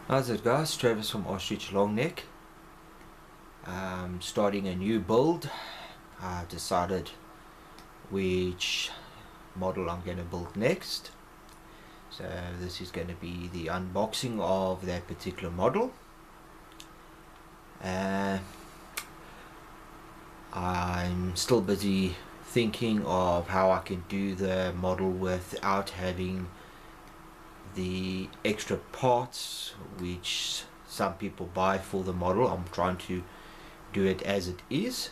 How's it guys? Travis from Ostrich long neck. Starting a new build. I decided which model I'm going to build next. So this is going to be the unboxing of that particular model. I'm still busy thinking of how I can do the model without having the extra parts which some people buy for the model. I'm trying to do it as it is,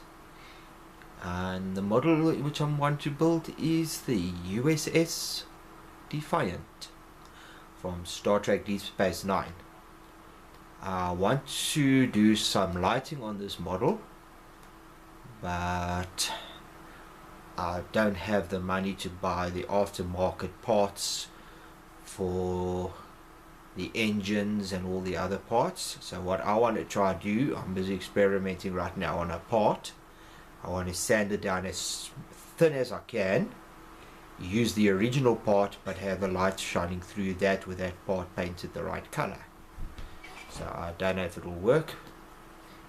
and the model which I want to build is the USS Defiant from Star Trek Deep Space Nine. I want to do some lighting on this model, but I don't have the money to buy the aftermarket parts for the engines and all the other parts. So what I want to try to do, I'm busy experimenting right now on a part. I want to sand it down as thin as I can, use the original part but have the light shining through that with that part painted the right color. So I don't know if it will work.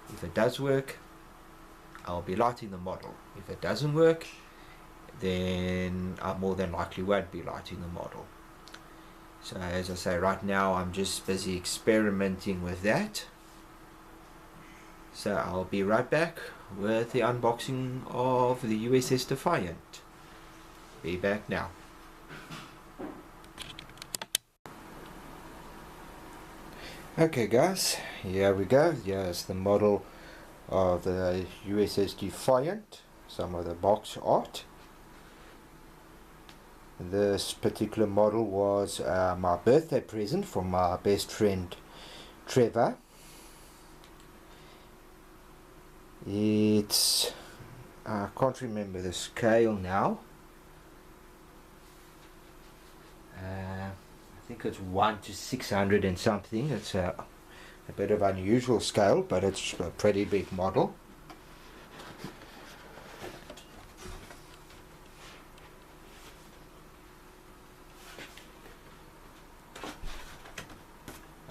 If it does work, I'll be lighting the model. If it doesn't work, then I more than likely won't be lighting the model. So as I say, right now I'm just busy experimenting with that. So I'll be right back with the unboxing of the USS Defiant. Be back now. Okay guys, here we go. Here's the model of the USS Defiant, some of the box art. This particular model was my birthday present from my best friend Trevor. It's, I can't remember the scale now. I think it's 1 to 600 and something. It's a bit of unusual scale, but it's a pretty big model.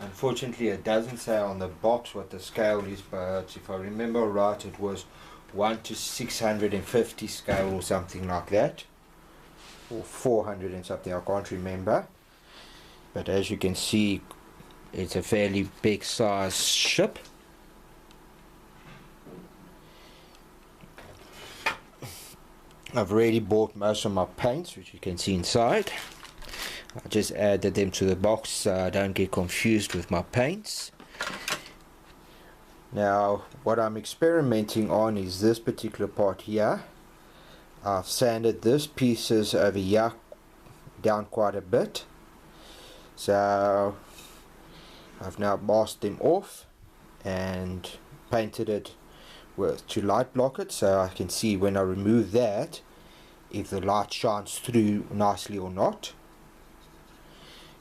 Unfortunately, it doesn't say on the box what the scale is, but if I remember right, it was 1 to 650 scale or something like that, or 400 and something, I can't remember. But as you can see, it's a fairly big size ship. I've already bought most of my paints, which you can see inside. I just added them to the box so I don't get confused with my paints. Now what I'm experimenting on is this particular part here. I've sanded this pieces over here down quite a bit, so I've now masked them off and painted it to light block it, so I can see when I remove that if the light shines through nicely or not.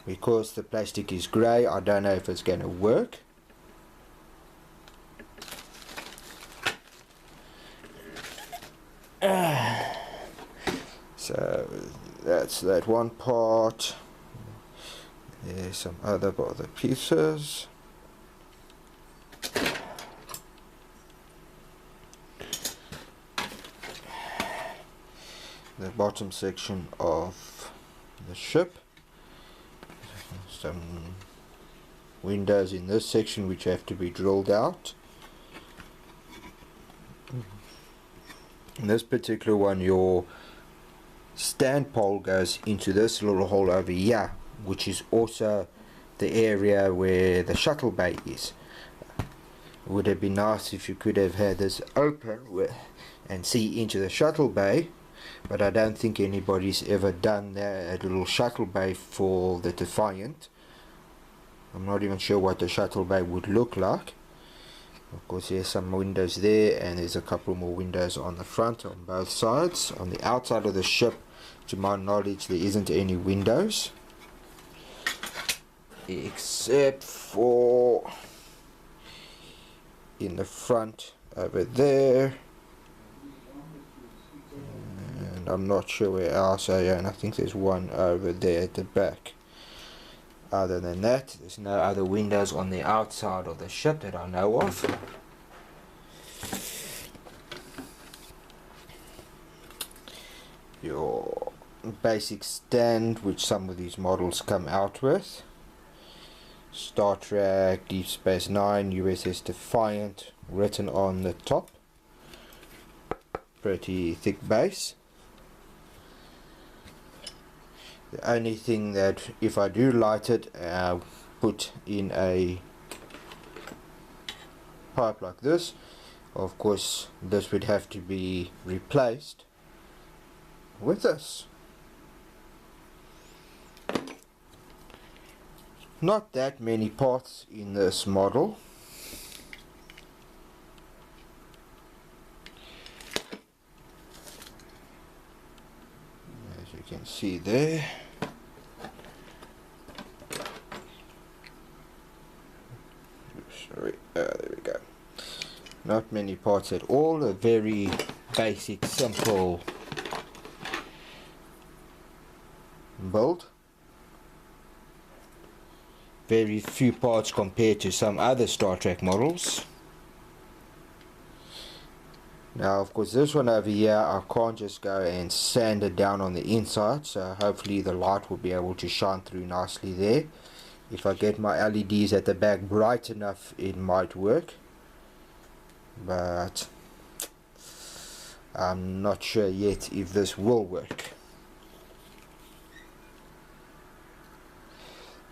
Because the plastic is grey, I don't know if it's going to work. So that's that one part. There's some other pieces. The bottom section of the ship. Some windows in this section which have to be drilled out. In this particular one, your stand pole goes into this little hole over here, which is also the area where the shuttle bay is. Would have been nice if you could have had this open and see into the shuttle bay, but I don't think anybody's ever done that little shuttle bay for the Defiant. I'm not even sure what the shuttle bay would look like. Of course, there's some windows there, and there's a couple more windows on the front on both sides. On the outside of the ship, to my knowledge, there isn't any windows, except for in the front over there, and I'm not sure where else I am. I think there's one over there at the back. Other than that, there's no other windows on the outside of the ship that I know of. Your basic stand, which some of these models come out with. Star Trek, Deep Space Nine, USS Defiant written on the top. Pretty thick base. The only thing that if I do light it, put in a pipe like this, of course this would have to be replaced with this. Not that many parts in this model. As you can see there. Sorry, there we go. Not many parts at all. A very basic, simple build. Very few parts compared to some other Star Trek models. Now of course this one over here I can't just go and sand it down on the inside, so hopefully the light will be able to shine through nicely there. If I get my LEDs at the back bright enough, it might work, but I'm not sure yet if this will work.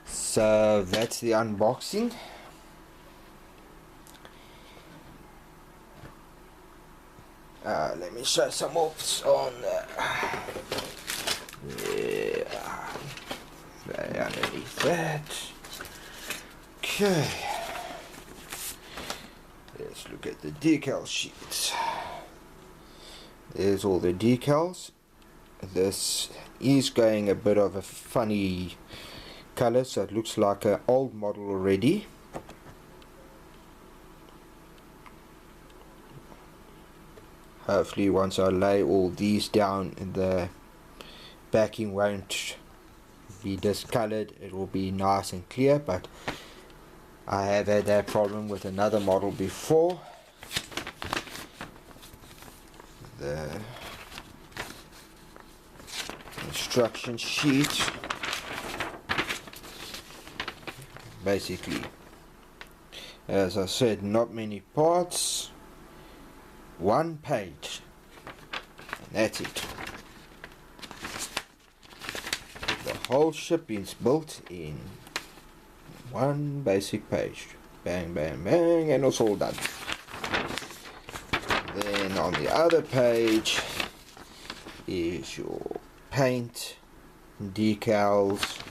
So that's the unboxing. Let me show some offs on underneath that. Okay, let's look at the decal sheets. There's all the decals. This is going a bit of a funny color, so it looks like an old model already. Hopefully once I lay all these down, the backing won't be discolored, it will be nice and clear, but I have had that problem with another model before. The instruction sheet, basically, as I said, not many parts, one page, and that's it. The whole ship is built in one basic page. Bang, bang, bang, and it's all done. Then on the other page is your paint, decals,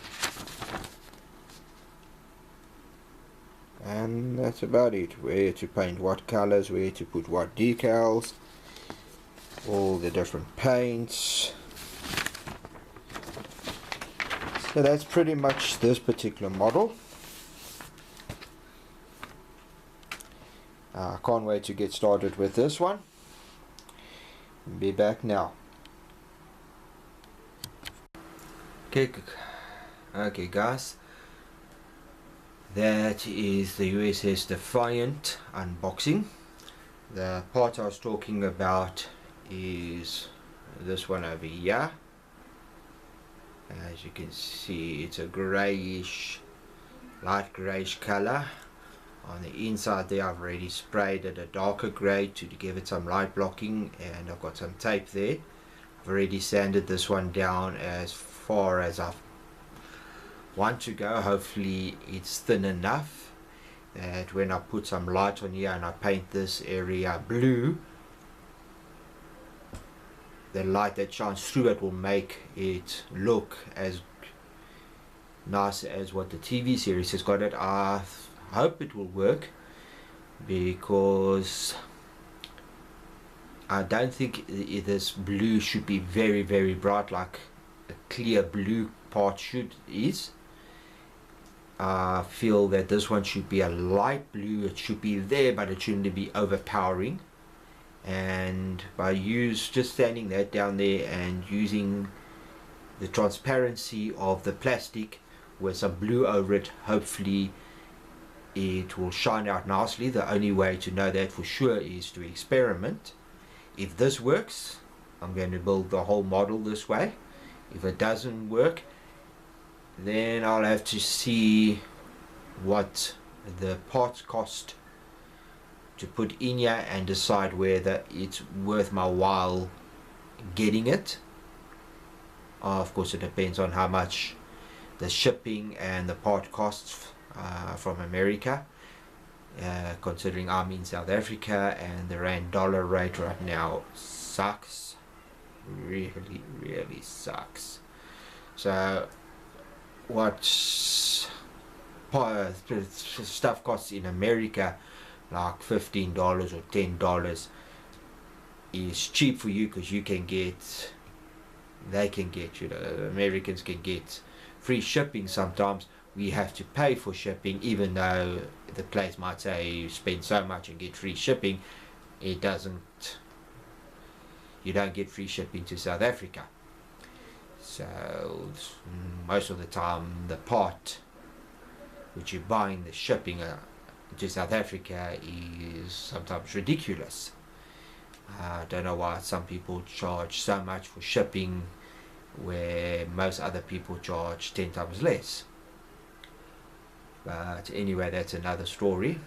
and that's about it. Where to paint what colors, where to put what decals, all the different paints. So that's pretty much this particular model. I can't wait to get started with this one. Be back now. Okay guys, that is the USS Defiant unboxing. The part I was talking about is this one over here. As you can see, it's a grayish, light grayish color. On the inside there I've already sprayed it a darker grey to give it some light blocking, and I've got some tape there. I've already sanded this one down as far as I want to go. Hopefully it's thin enough that when I put some light on here and I paint this area blue, the light that shines through it will make it look as nice as what the TV series has got it. I hope it will work, because I don't think this blue should be very bright like a clear blue part is. I feel that this one should be a light blue. It should be there, but it shouldn't be overpowering. And by just standing that down there and using the transparency of the plastic with some blue over it. Hopefully it will shine out nicely. The only way to know that for sure is to experiment. If this works, I'm going to build the whole model this way. If it doesn't work, then I'll have to see what the parts cost to put in here and decide whether it's worth my while getting it. Of course, it depends on how much the shipping and the part costs from America, considering I'm in South Africa and the rand dollar rate right now sucks, really sucks. So what stuff costs in America, like $15 or $10, is cheap for you because you can get, they can get, you know, Americans can get free shipping. Sometimes we have to pay for shipping, even though the place might say you spend so much and get free shipping. It doesn't, you don't get free shipping to South Africa. So most of the time the part which you're buying, the shipping to South Africa, is sometimes ridiculous. I don't know why some people charge so much for shipping where most other people charge 10 times less. But anyway, that's another story.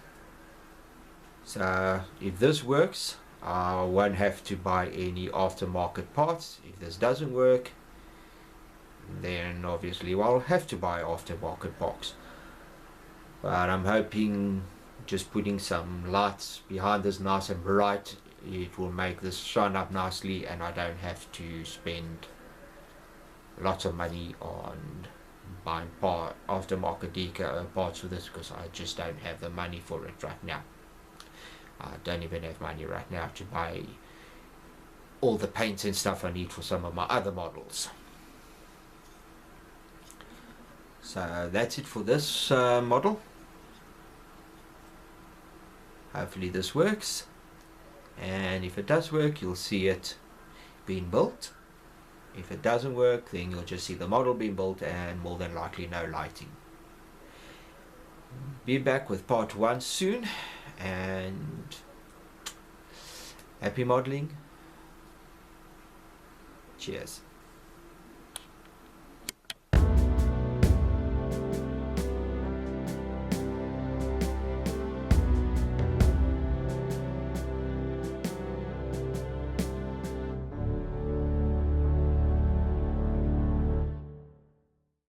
So if this works, I won't have to buy any aftermarket parts. If this doesn't work, then obviously I'll have to buy aftermarket parts. But I'm hoping just putting some lights behind this nice and bright, it will make this shine up nicely, and I don't have to spend lots of money on buying aftermarket decal parts for this, because I just don't have the money for it right now. I don't even have money right now to buy all the paints and stuff I need for some of my other models. So that's it for this model. Hopefully this works, and if it does work, you'll see it being built. If it doesn't work, then you'll just see the model being built and more than likely no lighting. Be back with part 1 soon, and happy modeling. Cheers.